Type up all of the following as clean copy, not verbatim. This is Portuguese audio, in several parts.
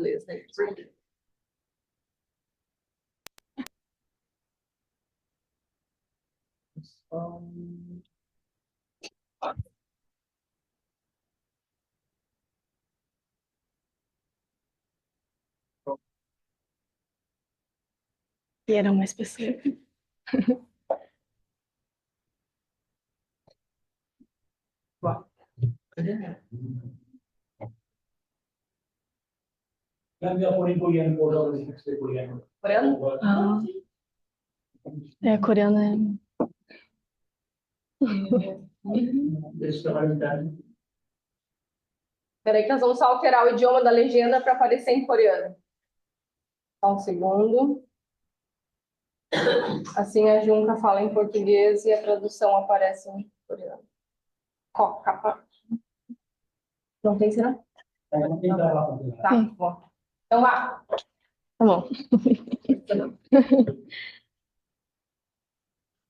inglês, né? E eram mais pessoas. Coreano? Ah, coreano é... Peraí que nós vamos só alterar o idioma da legenda para aparecer em coreano. Só um segundo. Assim a Junca fala em português e a tradução aparece em coreano. Capa. Não tem, será? Tá, bom. Então vá. Tá bom.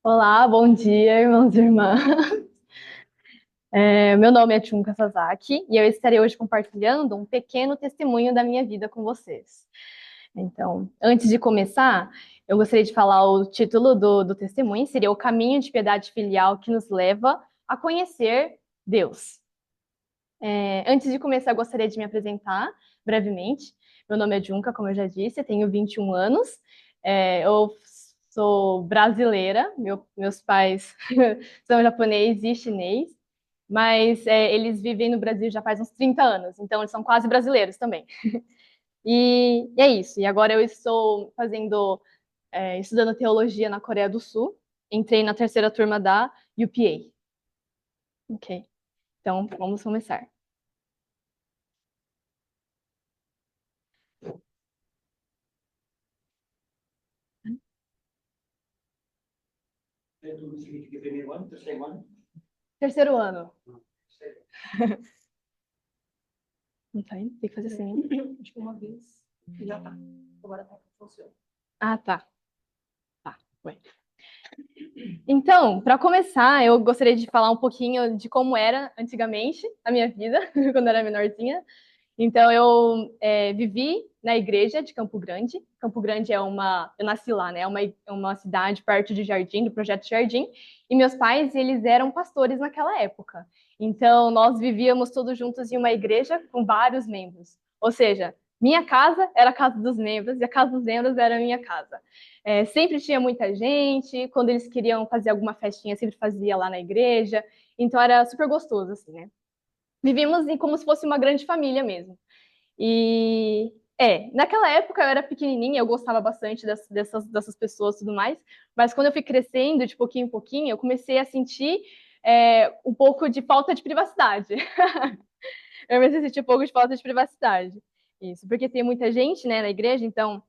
Olá, bom dia, irmãos e irmãs. Meu nome é Junka Sasaki e eu estarei hoje compartilhando um pequeno testemunho da minha vida com vocês. Então, antes de começar, eu gostaria de falar o título do testemunho, seria O Caminho de Piedade Filial que nos leva a conhecer Deus. Antes de começar, eu gostaria de me apresentar brevemente. Meu nome é Junka, como eu já disse, tenho 21 anos. Eu sou brasileira, meus pais são japonês e chinês, mas eles vivem no Brasil já faz uns 30 anos, então eles são quase brasileiros também. E é isso. E agora eu estou estudando teologia na Coreia do Sul. Entrei na terceira turma da UPA. Ok. Então, vamos começar. Terceiro ano. Não tá indo? Tem que fazer assim. Acho que uma vez já tá. Agora tá funcionando. Ah, tá. Tá, foi. Então, para começar, eu gostaria de falar um pouquinho de como era antigamente a minha vida, quando eu era menorzinha. Então, eu vivi na igreja de Campo Grande. Campo Grande eu nasci lá, né? É uma cidade perto de Jardim, do Projeto Jardim. E meus pais, eles eram pastores naquela época. Então, nós vivíamos todos juntos em uma igreja com vários membros. Ou seja, minha casa era a casa dos membros e a casa dos membros era a minha casa. Sempre tinha muita gente. Quando eles queriam fazer alguma festinha, sempre fazia lá na igreja. Então, era super gostoso, assim, né? Vivíamos como se fosse uma grande família mesmo. E naquela época eu era pequenininha, eu gostava bastante dessas pessoas e tudo mais, mas quando eu fui crescendo de pouquinho em pouquinho, eu comecei a sentir um pouco de falta de privacidade. Eu comecei a sentir um pouco de falta de privacidade. Isso, porque tem muita gente, né, na igreja, então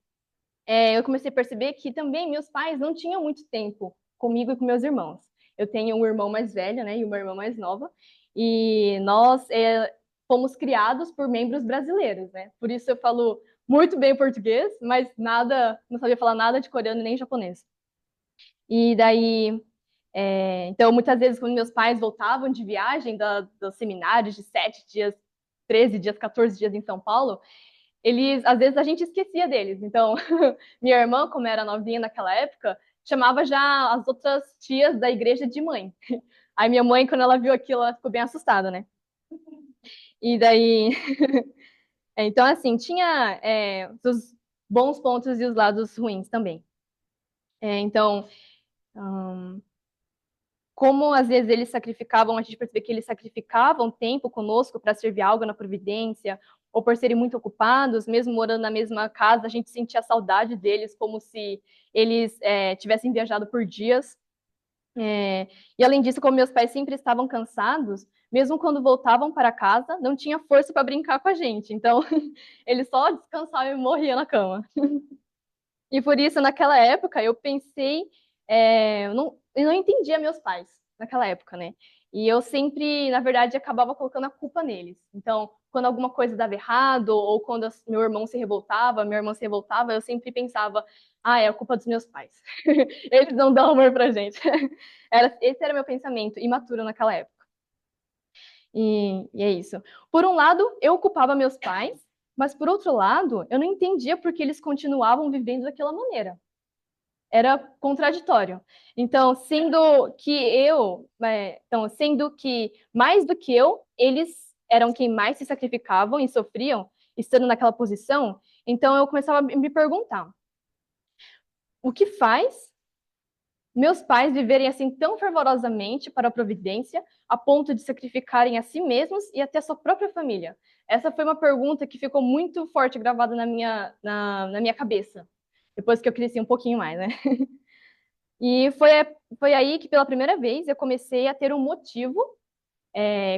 eu comecei a perceber que também meus pais não tinham muito tempo comigo e com meus irmãos. Eu tenho um irmão mais velho, né, e uma irmã mais nova, e nós fomos criados por membros brasileiros, né? Por isso eu falo muito bem português, mas não sabia falar nada de coreano nem japonês. E daí, então muitas vezes quando meus pais voltavam de viagem dos seminários de 7 dias, 13 dias, 14 dias em São Paulo, às vezes a gente esquecia deles. Então, minha irmã, como era novinha naquela época, chamava já as outras tias da igreja de mãe. Aí minha mãe, quando ela viu aquilo, ela ficou bem assustada, né? E daí, então assim, tinha os bons pontos e os lados ruins também. Então, como às vezes eles sacrificavam, a gente percebia que eles sacrificavam tempo conosco para servir algo na providência, ou por serem muito ocupados, mesmo morando na mesma casa, a gente sentia saudade deles, como se eles tivessem viajado por dias. E além disso, como meus pais sempre estavam cansados, mesmo quando voltavam para casa, não tinha força para brincar com a gente. Então, eles só descansavam e morriam na cama. E por isso, naquela época, eu pensei, eu não entendia meus pais naquela época, né? E eu sempre, na verdade, acabava colocando a culpa neles. Então, quando alguma coisa dava errado, ou quando meu irmão se revoltava, minha irmã se revoltava, eu sempre pensava, é a culpa dos meus pais. Eles não dão amor pra gente. Esse era meu pensamento, imaturo naquela época. E é isso. Por um lado, eu culpava meus pais, Mas, por outro lado, eu não entendia por que eles continuavam vivendo daquela maneira. Era contraditório. Então, sendo que mais do que eu, eles eram quem mais se sacrificavam e sofriam, estando naquela posição, então eu começava a me perguntar: o que faz meus pais viverem assim tão fervorosamente para a providência, a ponto de sacrificarem a si mesmos e até a sua própria família? Essa foi uma pergunta que ficou muito forte gravada na minha cabeça, depois que eu cresci um pouquinho mais, né? E foi aí que, pela primeira vez, eu comecei a ter um motivo,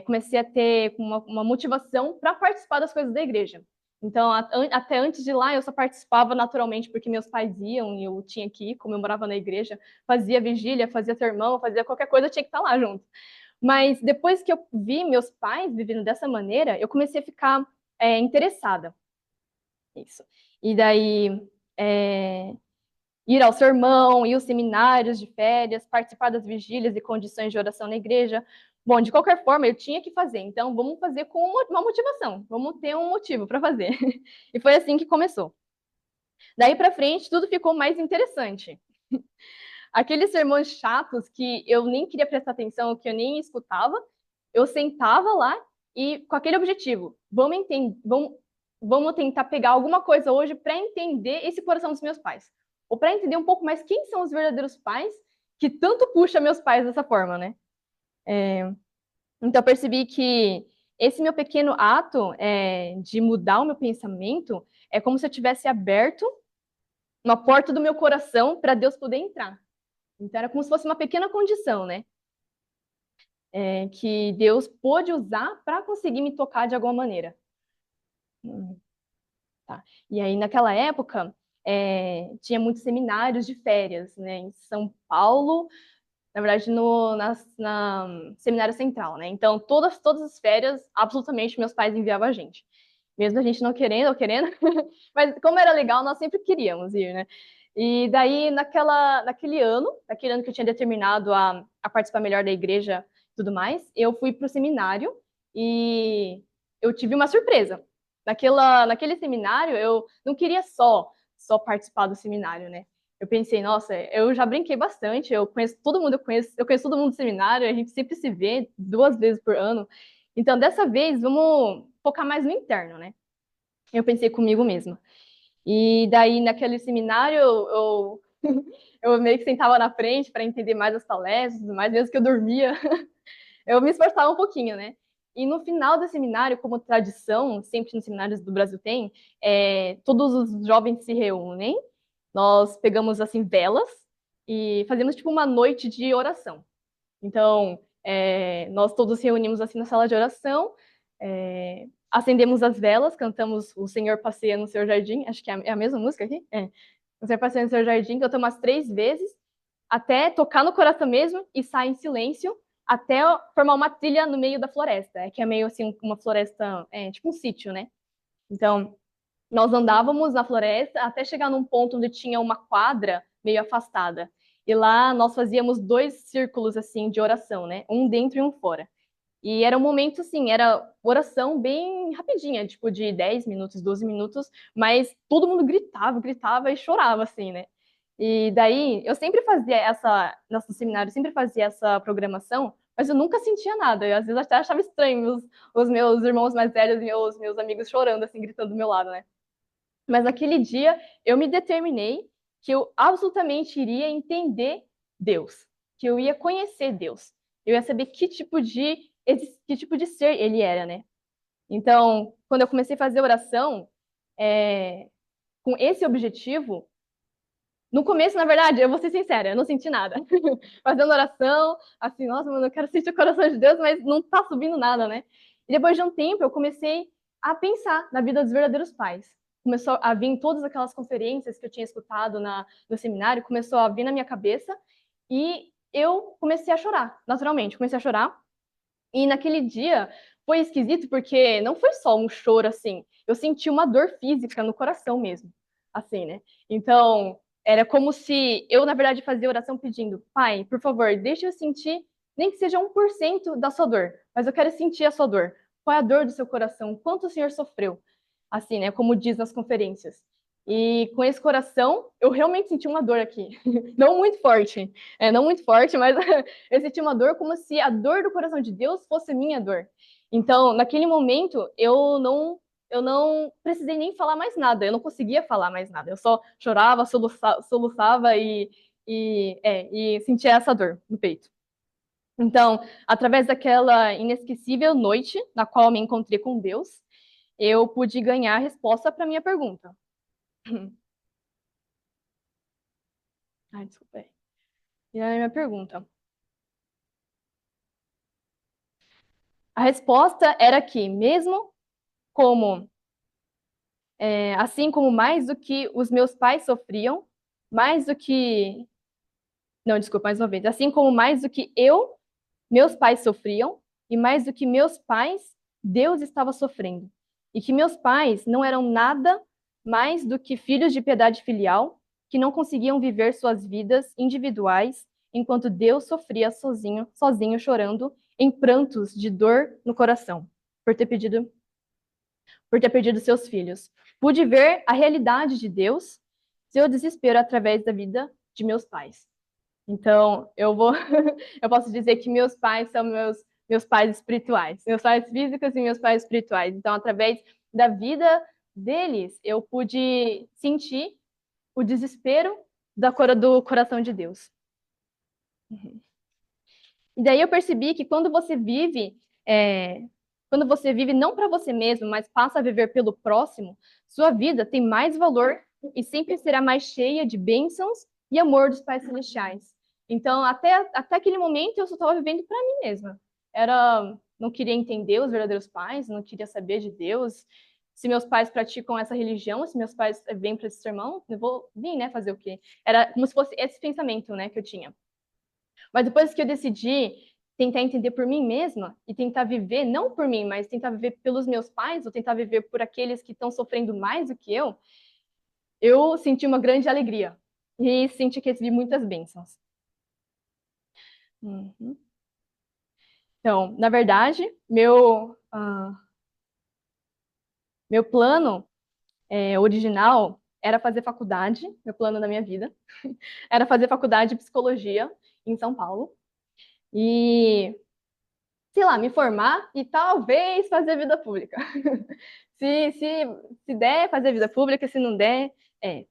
comecei a ter uma motivação para participar das coisas da igreja. Então, até antes de lá, eu só participava naturalmente porque meus pais iam e eu tinha que ir, como eu morava na igreja, fazia vigília, fazia sermão, fazia qualquer coisa, eu tinha que estar lá junto. Mas depois que eu vi meus pais vivendo dessa maneira, eu comecei a ficar interessada. Isso. E daí, é, ir ao sermão, ir aos seminários de férias, participar das vigílias e condições de oração na igreja. Bom, de qualquer forma, eu tinha que fazer, então vamos fazer com uma motivação, vamos ter um motivo para fazer. E foi assim que começou. Daí para frente, tudo ficou mais interessante. Aqueles sermões chatos que eu nem queria prestar atenção, que eu nem escutava, eu sentava lá e com aquele objetivo, vamos tentar pegar alguma coisa hoje para entender esse coração dos meus pais. Ou para entender um pouco mais quem são os verdadeiros pais que tanto puxa meus pais dessa forma, né? Então eu percebi que esse meu pequeno ato de mudar o meu pensamento é como se eu tivesse aberto uma porta do meu coração para Deus poder entrar. Então era como se fosse uma pequena condição, né? Que Deus pôde usar para conseguir me tocar de alguma maneira. Tá. E aí, naquela época, tinha muitos seminários de férias, né? Em São Paulo, na verdade, na Seminário Central, né? Então, todas as férias, absolutamente, meus pais enviavam a gente. Mesmo a gente não querendo ou querendo, mas como era legal, nós sempre queríamos ir, né? E daí, naquele ano que eu tinha determinado a participar melhor da igreja e tudo mais, eu fui para o seminário e eu tive uma surpresa. Naquele seminário, eu não queria só participar do seminário, né? Eu pensei, nossa, eu já brinquei bastante, eu conheço todo mundo, eu conheço todo mundo do seminário, a gente sempre se vê 2 vezes por ano. Então, dessa vez, vamos focar mais no interno, né? Eu pensei comigo mesma. E daí, naquele seminário, eu meio que sentava na frente para entender mais as palestras, mais mesmo que eu dormia. Eu me esforçava um pouquinho, né? E no final do seminário, como tradição, sempre nos seminários do Brasil tem, todos os jovens se reúnem, nós pegamos, assim, velas e fazemos, tipo, uma noite de oração. Então, nós todos reunimos, assim, na sala de oração, acendemos as velas, cantamos O Senhor Passeia no Seu Jardim, acho que é a mesma música aqui? O Senhor Passeia no Seu Jardim, cantamos umas 3 vezes, até tocar no coração mesmo e sair em silêncio, até formar uma trilha no meio da floresta, que é meio assim uma floresta, tipo um sítio, né? Então, nós andávamos na floresta até chegar num ponto onde tinha uma quadra meio afastada. E lá nós fazíamos 2 círculos assim de oração, né? Um dentro e um fora. E era um momento assim, era oração bem rapidinha, tipo de 10 minutos, 12 minutos, mas todo mundo gritava e chorava assim, né? E daí, eu sempre fazia nosso seminário sempre fazia essa programação, mas eu nunca sentia nada. Eu, às vezes, até achava estranho os meus irmãos mais velhos e meus amigos chorando, assim, gritando do meu lado, né? Mas naquele dia, eu me determinei que eu absolutamente iria entender Deus, que eu ia conhecer Deus. Eu ia saber que tipo de ser ele era, né? Então, quando eu comecei a fazer oração, com esse objetivo, no começo, na verdade, eu vou ser sincera, eu não senti nada. Fazendo oração, assim, nossa, mano, eu quero sentir o coração de Deus, mas não tá subindo nada, né? E depois de um tempo, eu comecei a pensar na vida dos verdadeiros pais. Começou a vir em todas aquelas conferências que eu tinha escutado no seminário, começou a vir na minha cabeça e eu comecei a chorar, naturalmente. Comecei a chorar. E naquele dia foi esquisito porque não foi só um choro assim, eu senti uma dor física no coração mesmo, assim, né? Então, era como se eu, na verdade, fazia oração pedindo: Pai, por favor, deixa eu sentir, nem que seja 1% da sua dor, mas eu quero sentir a sua dor. Qual é a dor do seu coração? Quanto o Senhor sofreu? assim, né, como diz nas conferências. E com esse coração, eu realmente senti uma dor aqui. Não muito forte, não muito forte, mas eu senti uma dor como se a dor do coração de Deus fosse minha dor. Então, naquele momento, eu não precisei nem falar mais nada, eu não conseguia falar mais nada. Eu só chorava, soluçava e sentia essa dor no peito. Então, através daquela inesquecível noite na qual eu me encontrei com Deus, eu pude ganhar a resposta para minha pergunta. Ai, desculpa aí. E aí, minha pergunta. A resposta era que, mesmo como, assim como mais do que os meus pais sofriam, mais do que. Não, desculpa, mais uma vez. Assim como mais do que meus pais sofriam, e mais do que meus pais, Deus estava sofrendo. E que meus pais não eram nada mais do que filhos de piedade filial, que não conseguiam viver suas vidas individuais, enquanto Deus sofria sozinho chorando, em prantos de dor no coração, por ter perdido seus filhos. Pude ver a realidade de Deus, seu desespero através da vida de meus pais. Então, eu posso dizer que meus pais são meus pais espirituais, meus pais físicos e meus pais espirituais. Então, através da vida deles, eu pude sentir o desespero do coração de Deus. E daí eu percebi que quando você vive não para você mesmo, mas passa a viver pelo próximo, sua vida tem mais valor e sempre será mais cheia de bênçãos e amor dos pais celestiais. Então, até aquele momento, eu só estava vivendo para mim mesma. Não queria entender os verdadeiros pais, não queria saber de Deus. Se meus pais praticam essa religião, se meus pais vêm para esse sermão, eu vou vir, né, fazer o quê? Era como se fosse esse pensamento, né, que eu tinha. Mas depois que eu decidi tentar entender por mim mesma e tentar viver, não por mim, mas tentar viver pelos meus pais, ou tentar viver por aqueles que estão sofrendo mais do que eu senti uma grande alegria e senti que recebi muitas bênçãos. Uhum. Então, na verdade, meu plano original era fazer faculdade, meu plano da minha vida, era fazer faculdade de psicologia em São Paulo. E sei lá, me formar e talvez fazer vida pública. Se, se, se der, fazer vida pública, se não der, é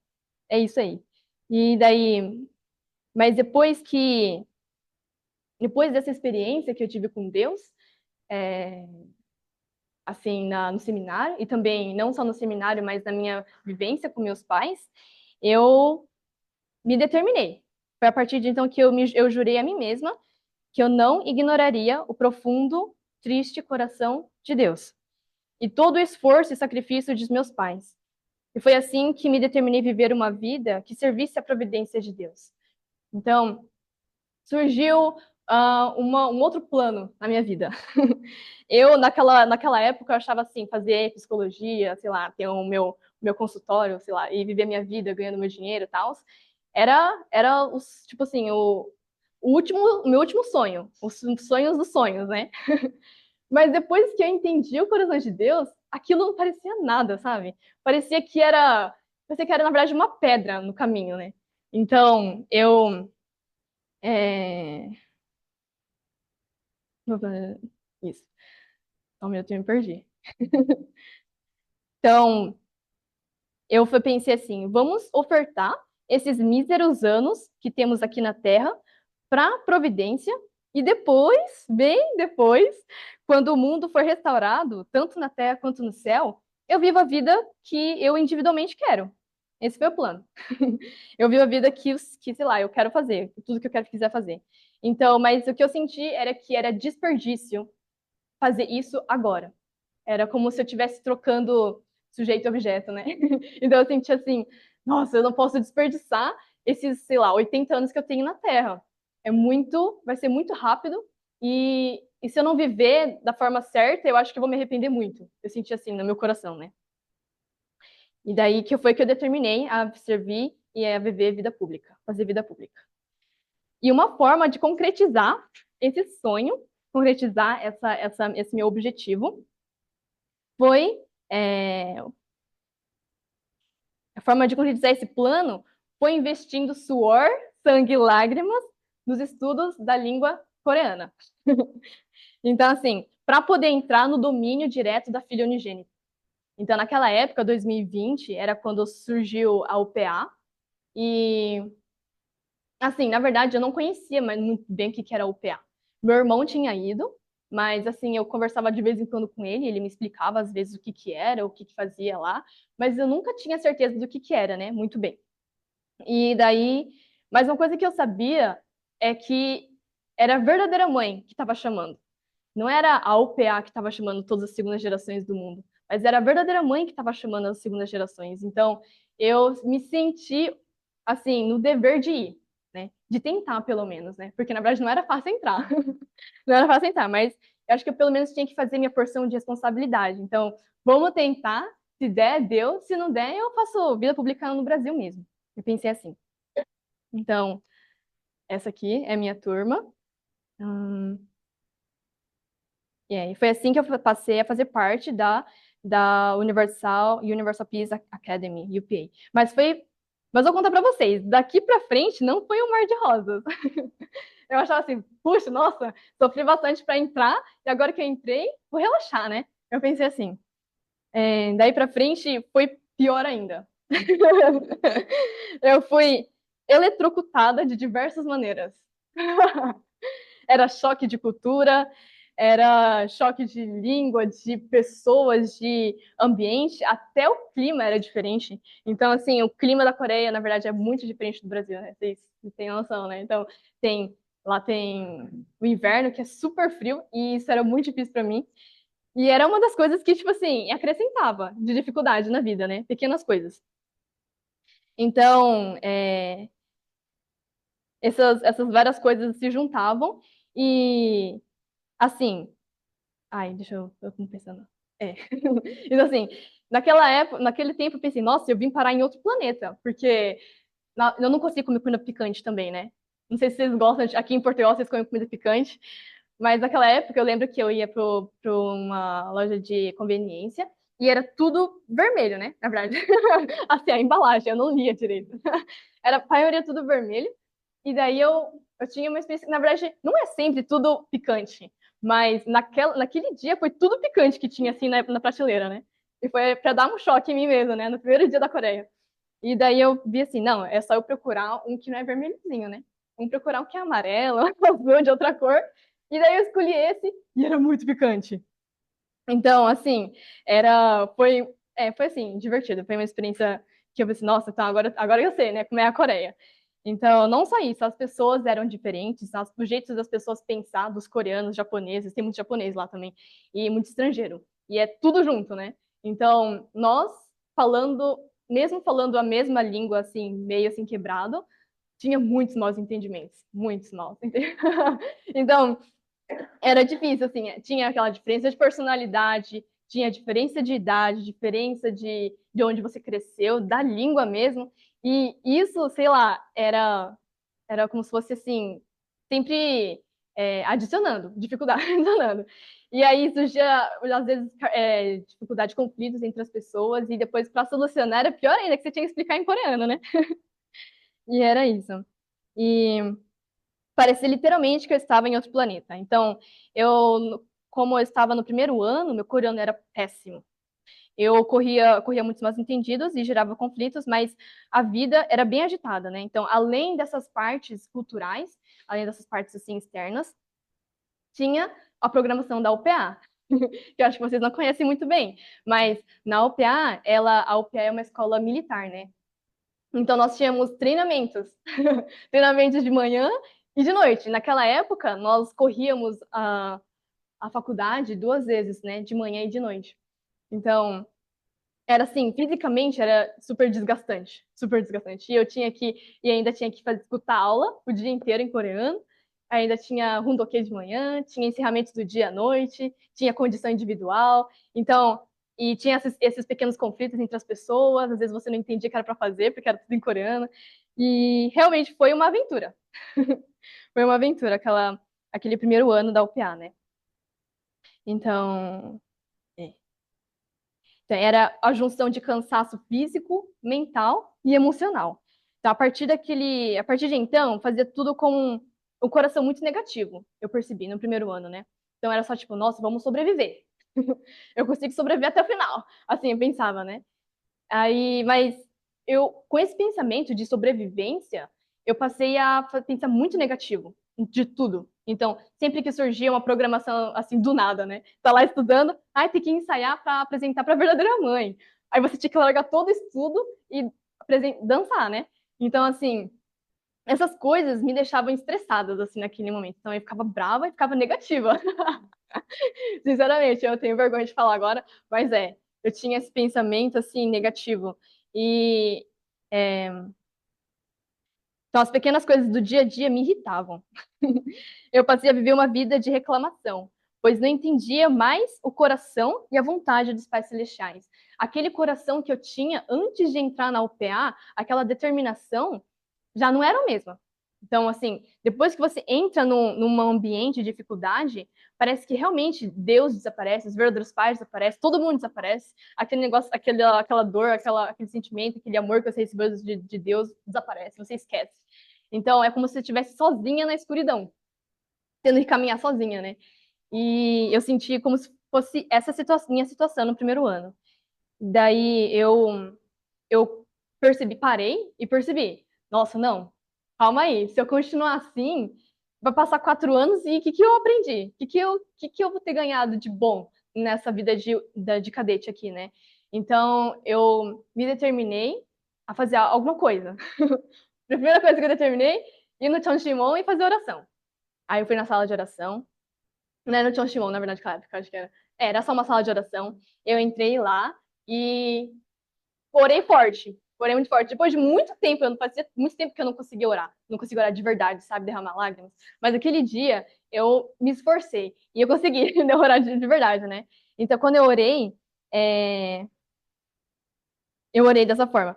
isso aí. E daí, mas depois dessa experiência que eu tive com Deus, é, assim, no seminário, e também não só no seminário, mas na minha vivência com meus pais, eu me determinei. Foi a partir de então que eu jurei a mim mesma que eu não ignoraria o profundo, triste coração de Deus e todo o esforço e sacrifício de meus pais. E foi assim que me determinei viver uma vida que servisse à providência de Deus. Então, surgiu um outro plano na minha vida. Eu, naquela época, eu achava assim, fazer psicologia, sei lá, ter meu consultório, sei lá, e viver minha vida ganhando meu dinheiro e tal, era tipo assim, o meu último sonho, os sonhos dos sonhos, né? Mas depois que eu entendi o coração de Deus, aquilo não parecia nada, sabe? Parecia que era, na verdade, uma pedra no caminho, né? Então, é... Isso. Só um minuto, eu me perdi. Então, pensei assim, vamos ofertar esses míseros anos que temos aqui na Terra para a providência e depois, bem depois, quando o mundo for restaurado, tanto na Terra quanto no céu, eu vivo a vida que eu individualmente quero. Esse foi o plano. Eu vivo a vida sei lá, eu quero fazer, tudo que eu quiser fazer. Então, mas o que eu senti era que era desperdício fazer isso agora. Era como se eu estivesse trocando sujeito e objeto, né? Então eu senti assim, nossa, eu não posso desperdiçar esses, sei lá, 80 anos que eu tenho na Terra. Vai ser muito rápido e se eu não viver da forma certa, eu acho que eu vou me arrepender muito. Eu senti assim no meu coração, né? E daí que foi que eu determinei a servir e a viver vida pública, fazer vida pública. E uma forma de concretizar esse sonho, concretizar esse meu objetivo, foi forma de concretizar esse plano foi investindo suor, sangue e lágrimas nos estudos da língua coreana. Então, assim, para poder entrar no domínio direto da filha unigênita. Então, naquela época, 2020, era quando surgiu a UPA. E, assim, na verdade, eu não conhecia muito bem o que era a UPA. Meu irmão tinha ido, mas, assim, eu conversava de vez em quando com ele, ele me explicava, às vezes, o que era, o que fazia lá, mas eu nunca tinha certeza do que era, né? Muito bem. E daí, mas uma coisa que eu sabia é que era a verdadeira mãe que estava chamando. Não era a UPA que estava chamando todas as segundas gerações do mundo, mas era a verdadeira mãe que estava chamando as segundas gerações. Então, eu me senti, assim, no dever de ir, né? De tentar, pelo menos, né? Porque, na verdade, não era fácil entrar. Não era fácil entrar, mas eu acho que eu, pelo menos, tinha que fazer minha porção de responsabilidade. Então, vamos tentar. Se der, deu. Se não der, eu faço vida publicana no Brasil mesmo. Eu pensei assim. Então, essa aqui é minha turma. Hum, e foi assim que eu passei a fazer parte da Universal Peace Academy, UPA. Mas eu vou contar para vocês, daqui para frente não foi um mar de rosas. Eu achava assim, puxa, nossa, sofri bastante para entrar, e agora que eu entrei, vou relaxar, né? Eu pensei assim. Daí para frente foi pior ainda. Eu fui eletrocutada de diversas maneiras. Era choque de cultura, era choque de língua, de pessoas, de ambiente, até o clima era diferente. Então, assim, o clima da Coreia, na verdade, é muito diferente do Brasil, né? Vocês têm noção, né? Então, lá tem o inverno, que é super frio, e isso era muito difícil para mim. E era uma das coisas que, tipo assim, acrescentava de dificuldade na vida, né? Pequenas coisas. Então, essas várias coisas se juntavam e, assim, ai, eu tô pensando. É. Então, assim, naquela época, naquele tempo, eu pensei, nossa, eu vim parar em outro planeta, porque eu não consigo comer comida picante também, né? Não sei se vocês gostam, aqui em Portugal vocês comem comida picante, mas naquela época eu lembro que eu ia pra uma loja de conveniência e era tudo vermelho, né? Na verdade, assim, a embalagem, eu não lia direito. Era a maioria tudo vermelho. E daí eu tinha uma experiência. Na verdade, não é sempre tudo picante, mas naquele dia foi tudo picante que tinha assim na prateleira, né? E foi pra dar um choque em mim mesmo, né? No primeiro dia da Coreia. E daí eu vi assim: não, é só eu procurar um que não é vermelhozinho, né? Vamos procurar um que é amarelo, azul, de outra cor. E daí eu escolhi esse e era muito picante. Então, assim, foi assim, divertido. Foi uma experiência que eu pensei, nossa, então agora eu sei, né, como é a Coreia. Então, não só isso, as pessoas eram diferentes, o jeito das pessoas pensar, dos coreanos, japoneses, tem muito japonês lá também, e muito estrangeiro. E é tudo junto, né? Então, nós mesmo falando a mesma língua, assim, meio assim quebrado, tinha muitos maus entendimentos, muitos maus. Então, era difícil, assim, tinha aquela diferença de personalidade, tinha diferença de idade, diferença de onde você cresceu, da língua mesmo, e isso, sei lá, era como se fosse, assim, sempre adicionando, dificuldade, adicionando. E aí surgia, às vezes, dificuldade de conflitos entre as pessoas, e depois, para solucionar, era pior ainda, que você tinha que explicar em coreano, né? E era isso. E parecia literalmente que eu estava em outro planeta. Então, como eu estava no primeiro ano, meu coreano era péssimo. Eu corria muitos mal entendidos e gerava conflitos, mas a vida era bem agitada, né? Então, além dessas partes culturais, além dessas partes assim externas, tinha a programação da UPA, que eu acho que vocês não conhecem muito bem, mas na UPA, a UPA é uma escola militar, né? Então, nós tínhamos treinamentos, treinamentos de manhã e de noite. Naquela época, nós corríamos a faculdade duas vezes, né? De manhã e de noite. Então, era assim, fisicamente era super desgastante, super desgastante. E ainda tinha que escutar aula o dia inteiro em coreano. Ainda tinha rundoke de manhã, tinha encerramento do dia à noite, tinha condição individual. Então, e tinha esses pequenos conflitos entre as pessoas, às vezes você não entendia o que era para fazer, porque era tudo em coreano. E realmente foi uma aventura. Foi uma aventura, aquele primeiro ano da UPA, né? Então, é. Então, era a junção de cansaço físico, mental e emocional. Então, a partir de então, fazia tudo com um coração muito negativo, eu percebi no primeiro ano, né? Então era só tipo, nossa, vamos sobreviver. Eu consigo sobreviver até o final. Assim, eu pensava, né? Mas com esse pensamento de sobrevivência, eu passei a pensar muito negativo de tudo. Então, sempre que surgia uma programação assim do nada, né? Tá lá estudando, tem que ensaiar para apresentar para a verdadeira mãe. Aí você tinha que largar todo o estudo e dançar, né? Então, assim, essas coisas me deixavam estressadas assim naquele momento. Então, eu ficava brava e ficava negativa. Sinceramente, eu tenho vergonha de falar agora, mas eu tinha esse pensamento assim negativo. E é, então as pequenas coisas do dia a dia me irritavam. Eu passei a viver uma vida de reclamação, pois não entendia mais o coração e a vontade dos pais celestiais. Aquele coração que eu tinha antes de entrar na UPA, aquela determinação, já não era a mesma. Então, assim, depois que você entra num ambiente de dificuldade, parece que realmente Deus desaparece, os verdadeiros pais desaparecem, todo mundo desaparece, aquele negócio, aquela dor, aquele sentimento, aquele amor que você recebeu de Deus desaparece, você esquece. Então, é como se você estivesse sozinha na escuridão, tendo que caminhar sozinha, né? E eu senti como se fosse essa minha situação no primeiro ano. Daí eu parei e percebi, nossa, não, calma aí, se eu continuar assim, vai passar 4 anos e o que, que eu aprendi? O que, que eu vou ter ganhado de bom nessa vida de cadete aqui, né? Então, eu me determinei a fazer alguma coisa. A primeira coisa que eu determinei, ir no Chon Shimon e fazer oração. Aí eu fui na sala de oração, não era no Chon Shimon, na verdade, claro, porque eu acho que era só uma sala de oração. Eu entrei lá e orei forte. Orei muito forte. Depois de muito tempo, eu não fazia muito tempo que eu não conseguia orar. Não conseguia orar de verdade, sabe? Derramar lágrimas. Mas aquele dia, eu me esforcei. E eu consegui orar de verdade, né? Então, quando é, eu orei dessa forma.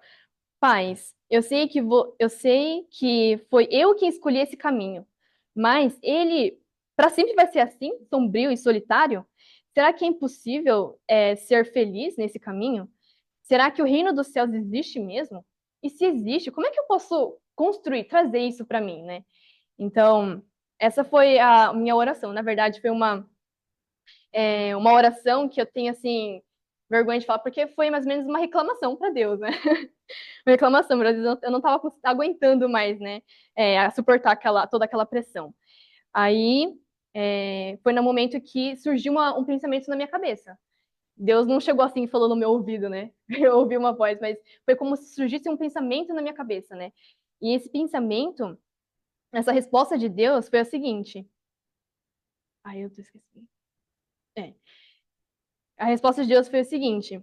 Pais, eu sei que foi eu quem escolhi esse caminho. Mas ele, para sempre vai ser assim, sombrio e solitário? Será que é impossível ser feliz nesse caminho? Será que o reino dos céus existe mesmo? E se existe, como é que eu posso construir, trazer isso para mim, né? Então, essa foi a minha oração. Na verdade, foi uma oração que eu tenho, assim, vergonha de falar, porque foi mais ou menos uma reclamação para Deus, né? Uma reclamação, às vezes eu não estava aguentando mais, né? A suportar toda aquela pressão. Aí, foi no momento que surgiu um pensamento na minha cabeça. Deus não chegou assim e falou no meu ouvido, né? Eu ouvi uma voz, mas foi como se surgisse um pensamento na minha cabeça, né? E esse pensamento, essa resposta de Deus foi a seguinte. Ai, eu tô esquecendo. É. A resposta de Deus foi a seguinte: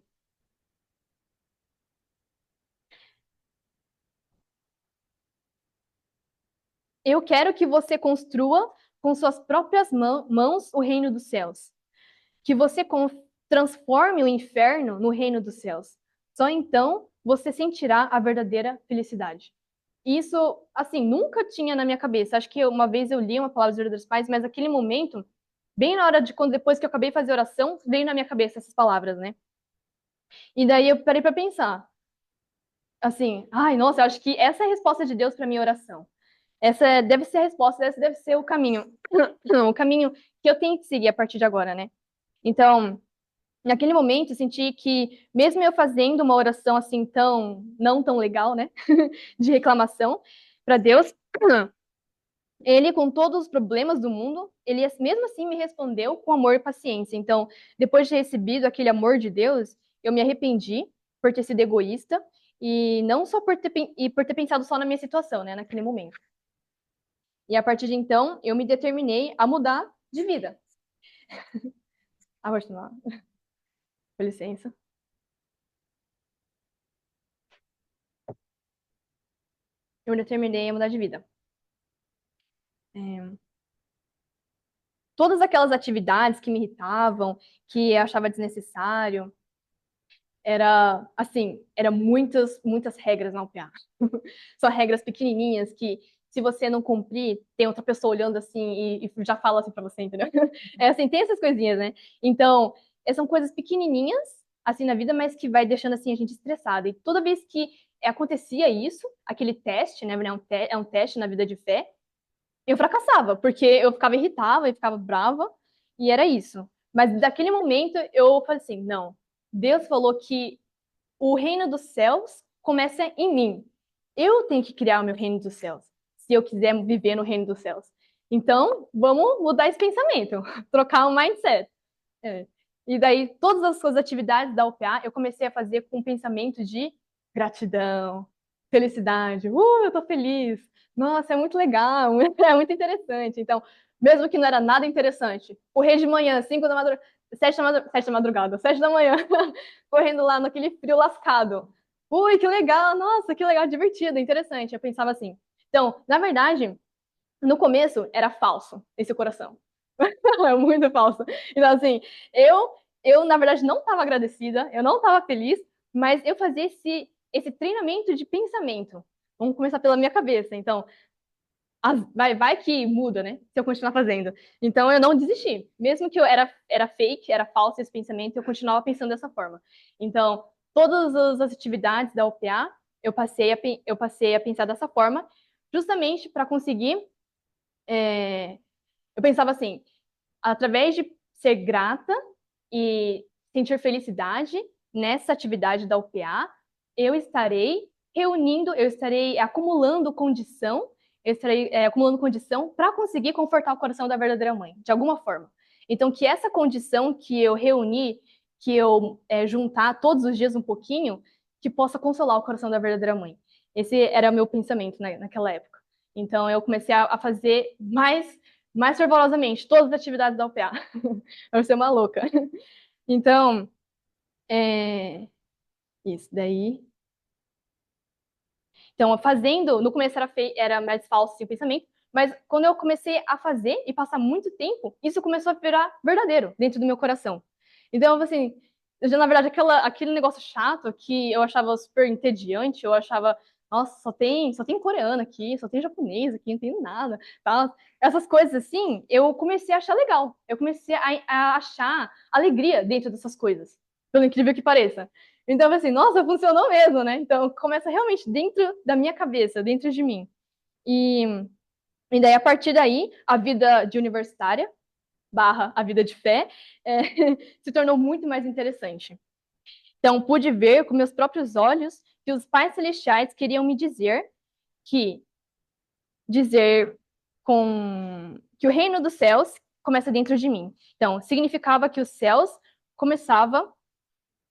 eu quero que você construa com suas próprias mãos o reino dos céus. Que você transforme o inferno no reino dos céus. Só então você sentirá a verdadeira felicidade. Isso, assim, nunca tinha na minha cabeça. Acho que uma vez eu li uma palavra dos verdadeiros pais, mas naquele momento, bem na hora depois que eu acabei de fazer oração, veio na minha cabeça essas palavras, né? E daí eu parei para pensar, assim, ai, nossa, eu acho que essa é a resposta de Deus para minha oração. Essa deve ser a resposta, esse deve ser o caminho. Não, o caminho que eu tenho que seguir a partir de agora, né? Então, naquele momento, eu senti que, mesmo eu fazendo uma oração assim não tão legal, né, de reclamação para Deus, ele, com todos os problemas do mundo, ele mesmo assim me respondeu com amor e paciência. Então, depois de ter recebido aquele amor de Deus, eu me arrependi por ter sido egoísta e não só por ter pensado só na minha situação, né, naquele momento. E a partir de então, eu me determinei a mudar de vida. Ah, vou continuar. Com licença. Eu me determinei a mudar de vida. É, todas aquelas atividades que me irritavam, que eu achava desnecessário, era muitas regras na UPA. São regras pequenininhas que, se você não cumprir, tem outra pessoa olhando assim e já fala assim pra você, entendeu? É assim, tem essas coisinhas, né? Então, são coisas pequenininhas assim na vida, mas que vai deixando assim a gente estressada. E toda vez que acontecia isso, aquele teste, né, é um teste na vida de fé, eu fracassava, porque eu ficava irritada e ficava brava, e era isso. Mas daquele momento eu falei assim, não, Deus falou que o reino dos céus começa em mim. Eu tenho que criar o meu reino dos céus, se eu quiser viver no reino dos céus. Então, vamos mudar esse pensamento, trocar o mindset. É. E daí, todas as suas atividades da UPA, eu comecei a fazer com um pensamento de gratidão, felicidade. Eu tô feliz. Nossa, é muito legal, é muito interessante. Então, mesmo que não era nada interessante, correr de manhã, 5 da madrugada, 7 da madrugada, 7 da manhã, correndo lá naquele frio lascado. Ui, que legal, nossa, que legal, divertido, interessante. Eu pensava assim. Então, na verdade, no começo era falso esse coração. É muito falso. Então, assim, eu, eu na verdade, não estava agradecida, eu não estava feliz, mas eu fazia esse treinamento de pensamento. Vamos começar pela minha cabeça. Então, vai que muda, né? Se eu continuar fazendo. Então, eu não desisti. Mesmo que eu era fake, era falso esse pensamento, eu continuava pensando dessa forma. Então, todas as atividades da OPA, eu passei a pensar dessa forma, justamente para conseguir. Eu pensava assim, através de ser grata e sentir felicidade nessa atividade da UPA, eu estarei acumulando condição, eu estarei acumulando condição para conseguir confortar o coração da verdadeira mãe, de alguma forma. Então, que essa condição que eu reuni, que eu juntar todos os dias um pouquinho, que possa consolar o coração da verdadeira mãe. Esse era o meu pensamento naquela época. Então, eu comecei a fazer mais fervorosamente todas as atividades da UPA. Eu ser uma louca. Então, isso daí. Então, fazendo, no começo era mais falso assim, o pensamento, mas quando eu comecei a fazer e passar muito tempo, isso começou a virar verdadeiro dentro do meu coração. Então, assim, já, na verdade, aquele negócio chato que eu achava super entediante, eu achava, nossa, só tem coreano aqui, só tem japonês aqui, não tem nada, tá? Essas coisas assim, eu comecei a achar legal. Eu comecei a achar alegria dentro dessas coisas, pelo incrível que pareça. Então, assim, nossa, funcionou mesmo, né? Então, começa realmente dentro da minha cabeça, dentro de mim. E, e daí, a partir daí, a vida de universitária, barra a vida de fé, é, se tornou muito mais interessante. Então, pude ver com meus próprios olhos que os pais celestiais queriam me dizer que o reino dos céus começa dentro de mim. Então, significava que os céus começava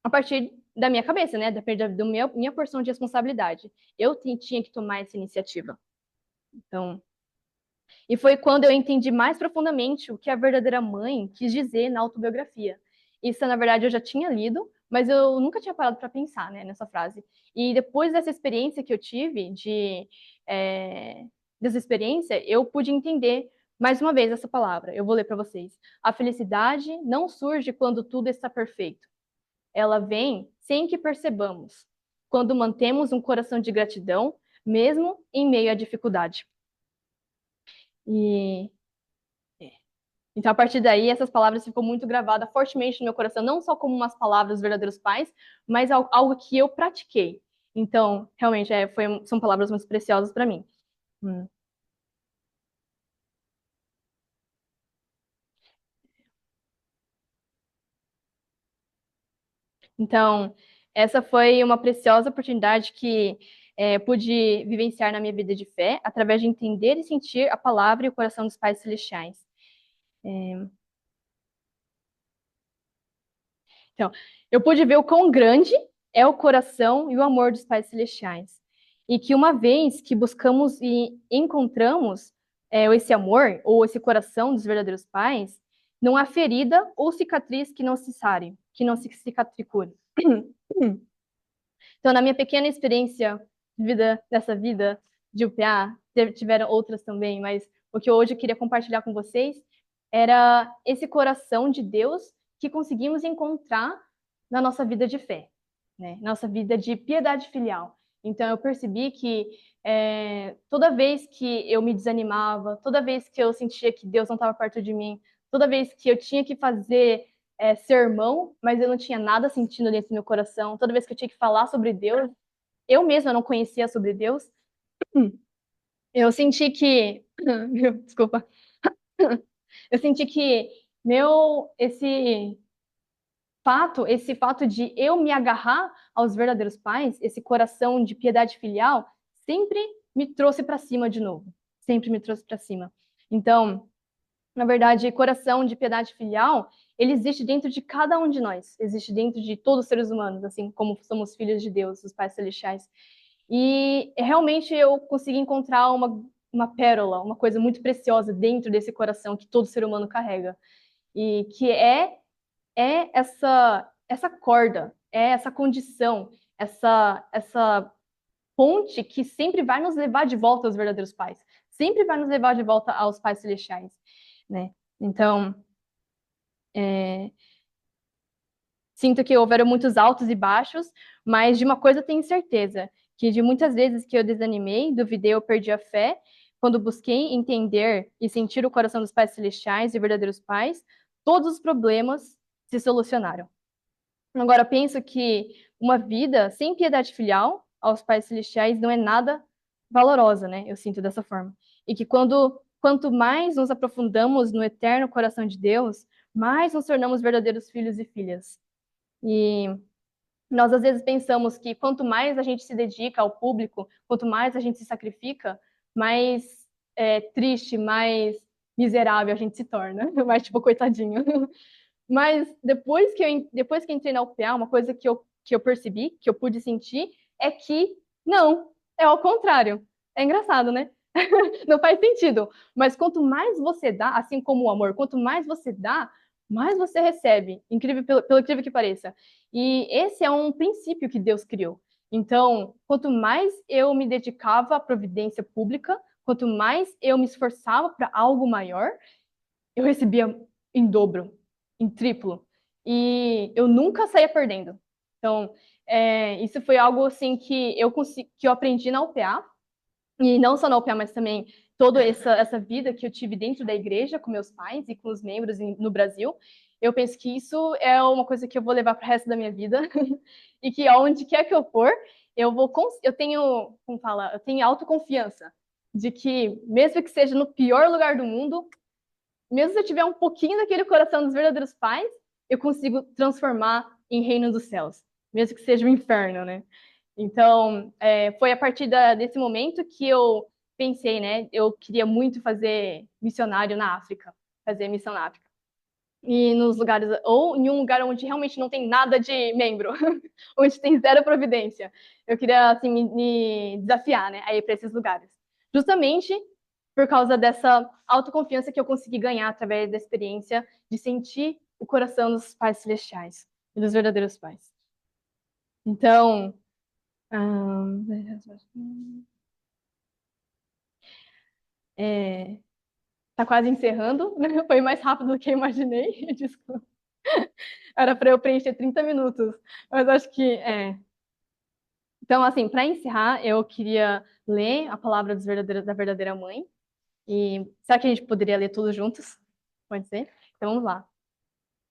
a partir da minha cabeça, né? Depende da minha porção de responsabilidade. Eu tinha que tomar essa iniciativa. Então, e foi quando eu entendi mais profundamente o que a verdadeira mãe quis dizer na autobiografia. Isso, na verdade, eu já tinha lido, mas eu nunca tinha parado para pensar, né, nessa frase. E depois dessa experiência que eu tive, dessa experiência, eu pude entender mais uma vez essa palavra. Eu vou ler para vocês. A felicidade não surge quando tudo está perfeito. Ela vem sem que percebamos, quando mantemos um coração de gratidão, mesmo em meio à dificuldade. E então, a partir daí, essas palavras ficou muito gravada fortemente no meu coração, não só como umas palavras dos verdadeiros pais, mas algo que eu pratiquei. Então, realmente, são palavras muito preciosas para mim. Hum. Então, essa foi uma preciosa oportunidade que pude vivenciar na minha vida de fé, através de entender e sentir a palavra e o coração dos pais celestiais. Então, eu pude ver o quão grande é o coração e o amor dos pais celestiais. E que uma vez que buscamos e encontramos esse amor ou esse coração dos verdadeiros pais, não há ferida ou cicatriz que não se sare, que não se cicatricure. Então, na minha pequena experiência dessa vida de UPA, tiveram outras também, mas o que hoje eu queria compartilhar com vocês era esse coração de Deus que conseguimos encontrar na nossa vida de fé, né? Nossa vida de piedade filial. Então, eu percebi que toda vez que eu me desanimava, toda vez que eu sentia que Deus não estava perto de mim, toda vez que eu tinha que fazer sermão, mas eu não tinha nada sentindo dentro do meu coração. Toda vez que eu tinha que falar sobre Deus, eu mesma não conhecia sobre Deus. Eu senti que, desculpa, eu senti que esse fato de eu me agarrar aos verdadeiros pais, esse coração de piedade filial, sempre me trouxe para cima de novo. Sempre me trouxe para cima. Então, na verdade, coração de piedade filial, ele existe dentro de cada um de nós, existe dentro de todos os seres humanos, assim como somos filhos de Deus, os pais celestiais. E realmente eu consegui encontrar uma pérola, uma coisa muito preciosa dentro desse coração que todo ser humano carrega. E que é essa corda, é essa condição, essa ponte que sempre vai nos levar de volta aos verdadeiros pais, sempre vai nos levar de volta aos pais celestiais, né? Então, sinto que houveram muitos altos e baixos, mas de uma coisa eu tenho certeza, que de muitas vezes que eu desanimei, duvidei ou perdi a fé, quando busquei entender e sentir o coração dos pais celestiais e verdadeiros pais, todos os problemas se solucionaram. Agora, penso que uma vida sem piedade filial aos pais celestiais não é nada valorosa, né? Eu sinto dessa forma. E que quanto mais nos aprofundamos no eterno coração de Deus, mais nos tornamos verdadeiros filhos e filhas. E nós às vezes pensamos que quanto mais a gente se dedica ao público, quanto mais a gente se sacrifica, mais triste, mais miserável a gente se torna, mais tipo coitadinho. Mas depois que eu entrei na UPA, uma coisa que eu percebi, que eu pude sentir, é que não, é ao contrário. É engraçado, né? Não faz sentido. Mas quanto mais você dá, assim como o amor, quanto mais você dá, mais você recebe. Incrível, pelo incrível que pareça. E esse é um princípio que Deus criou. Então, quanto mais eu me dedicava à providência pública, quanto mais eu me esforçava para algo maior, eu recebia em dobro, em triplo. E eu nunca saía perdendo. Então, isso foi algo assim que eu aprendi na UPA, e não só na UPA, mas também toda essa vida que eu tive dentro da igreja, com meus pais e com os membros no Brasil. Eu penso que isso é uma coisa que eu vou levar para o resto da minha vida, e que aonde quer que eu for, eu tenho, como fala, eu tenho autoconfiança de que, mesmo que seja no pior lugar do mundo, mesmo se eu tiver um pouquinho daquele coração dos verdadeiros pais, eu consigo transformar em reino dos céus, mesmo que seja um inferno, né? Então, foi a partir desse momento que eu pensei, né? Eu queria muito fazer missionário na África, fazer missão na África. E nos lugares, ou em um lugar onde realmente não tem nada de membro, onde tem zero providência. Eu queria, assim, me desafiar, né, a ir para esses lugares. Justamente por causa dessa autoconfiança que eu consegui ganhar através da experiência de sentir o coração dos pais celestiais e dos verdadeiros pais. Então, tá quase encerrando, né? Foi mais rápido do que eu imaginei. Desculpa. Era para eu preencher 30 minutos, mas acho que é. Então, assim, para encerrar, eu queria ler a palavra da verdadeira mãe. E será que a gente poderia ler tudo juntos? Pode ser? Então vamos lá.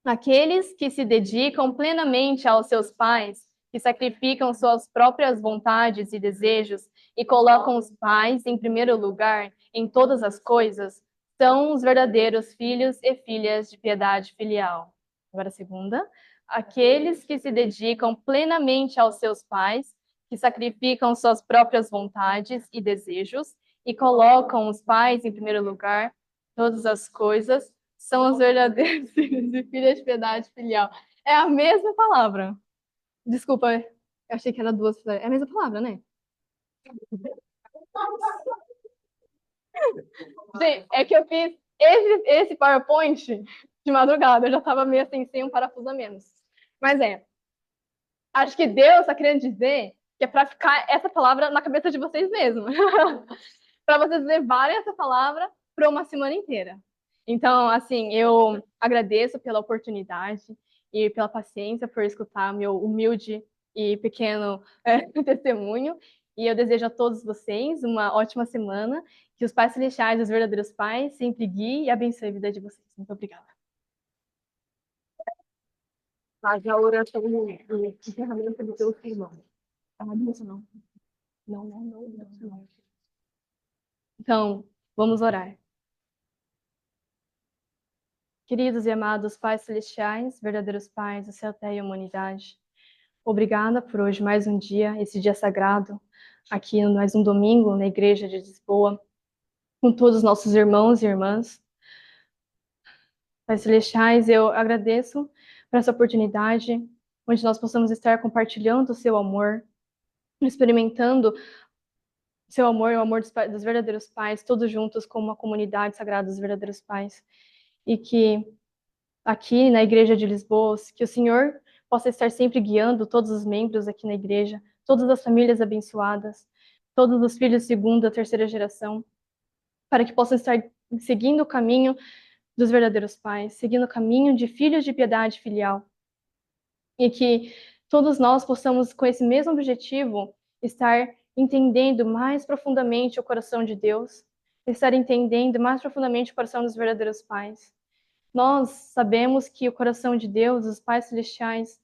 Aqueles que se dedicam plenamente aos seus pais, que sacrificam suas próprias vontades e desejos e colocam os pais em primeiro lugar em todas as coisas, são os verdadeiros filhos e filhas de piedade filial. Agora a segunda. Aqueles que se dedicam plenamente aos seus pais, que sacrificam suas próprias vontades e desejos e colocam os pais em primeiro lugar em todas as coisas, são os verdadeiros filhos e filhas de piedade filial. É a mesma palavra. Desculpa, eu achei que era duas. É a mesma palavra, né? Gente, é que eu fiz esse PowerPoint de madrugada. Eu já estava meio assim, sem um parafuso a menos. Mas acho que Deus está querendo dizer que é para ficar essa palavra na cabeça de vocês mesmos. Para vocês levarem essa palavra para uma semana inteira. Então, assim, eu agradeço pela oportunidade e pela paciência por escutar meu humilde e pequeno testemunho. E eu desejo a todos vocês uma ótima semana. Que os pais celestiais, os verdadeiros pais, sempre guiem e abençoem a vida de vocês. Muito obrigada. Faz a oração do encerramento do teu irmão. Isso não. Não. Então, vamos orar. Queridos e amados pais celestiais, verdadeiros pais do céu, terra e humanidade, obrigada por hoje mais um dia, esse dia sagrado, aqui mais um domingo na igreja de Lisboa, com todos os nossos irmãos e irmãs. Pais celestiais, eu agradeço por essa oportunidade, onde nós possamos estar compartilhando o seu amor, experimentando o seu amor e o amor dos verdadeiros pais, todos juntos como uma comunidade sagrada dos verdadeiros pais. E que aqui na igreja de Lisboa, que o Senhor possa estar sempre guiando todos os membros aqui na igreja, todas as famílias abençoadas, todos os filhos de segunda, terceira geração, para que possam estar seguindo o caminho dos verdadeiros pais, seguindo o caminho de filhos de piedade filial. E que todos nós possamos, com esse mesmo objetivo, estar entendendo mais profundamente o coração de Deus, estar entendendo mais profundamente o coração dos verdadeiros pais. Nós sabemos que o coração de Deus, os pais celestiais,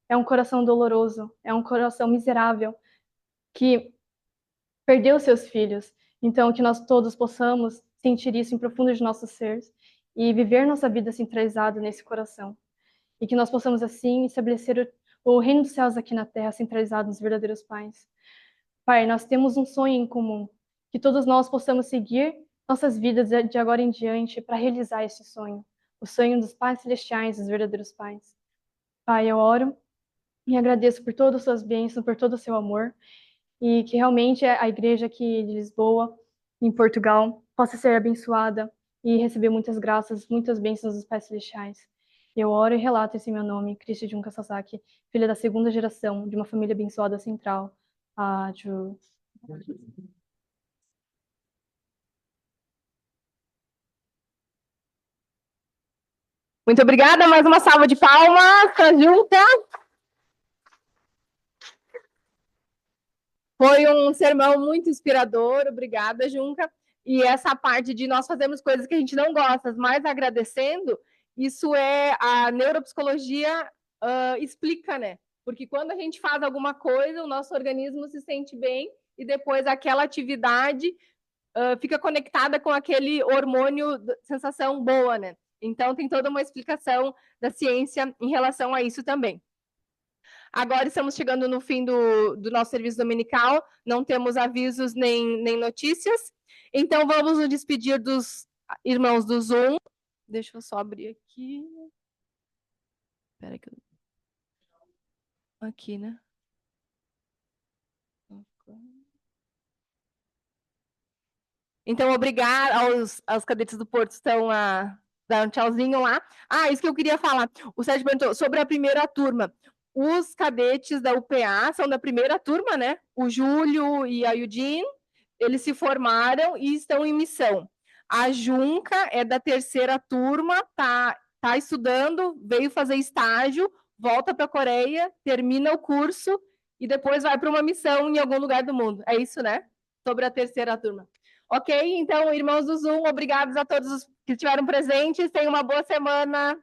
é um coração doloroso, é um coração miserável, que perdeu seus filhos. Então, que nós todos possamos sentir isso em profundo de nossos seres e viver nossa vida centralizada nesse coração. E que nós possamos, assim, estabelecer o reino dos céus aqui na terra, centralizado nos verdadeiros pais. Pai, nós temos um sonho em comum, que todos nós possamos seguir nossas vidas de agora em diante para realizar esse sonho, o sonho dos pais celestiais, dos verdadeiros pais. Pai, eu oro e agradeço por todas as suas bênçãos, por todo o seu amor, e que realmente a igreja aqui de Lisboa, em Portugal, possa ser abençoada e receber muitas graças, muitas bênçãos dos pais celestiais. Eu oro e relato esse meu nome, Cristi Junka Sasaki, filha da segunda geração de uma família abençoada central. Muito obrigada, mais uma salva de palmas, Junka. Foi um sermão muito inspirador, obrigada, Junca. E essa parte de nós fazermos coisas que a gente não gosta, mas agradecendo, isso é a neuropsicologia explica, né? Porque quando a gente faz alguma coisa, o nosso organismo se sente bem e depois aquela atividade fica conectada com aquele hormônio, sensação boa, né? Então tem toda uma explicação da ciência em relação a isso também. Agora estamos chegando no fim do nosso serviço dominical, não temos avisos nem notícias. Então, vamos nos despedir dos irmãos do Zoom. Deixa eu só abrir aqui. Espera que eu... Aqui, né? Então, obrigada aos cadetes do Porto, estão a dar um tchauzinho lá. Isso que eu queria falar. O Sérgio perguntou sobre a primeira turma. Os cadetes da UPA são da primeira turma, né? O Júlio e a Yudin, eles se formaram e estão em missão. A Junca é da terceira turma, tá estudando, veio fazer estágio, volta para a Coreia, termina o curso e depois vai para uma missão em algum lugar do mundo. É isso, né? Sobre a terceira turma. Ok? Então, irmãos do Zoom, obrigados a todos os que estiveram presentes. Tenham uma boa semana.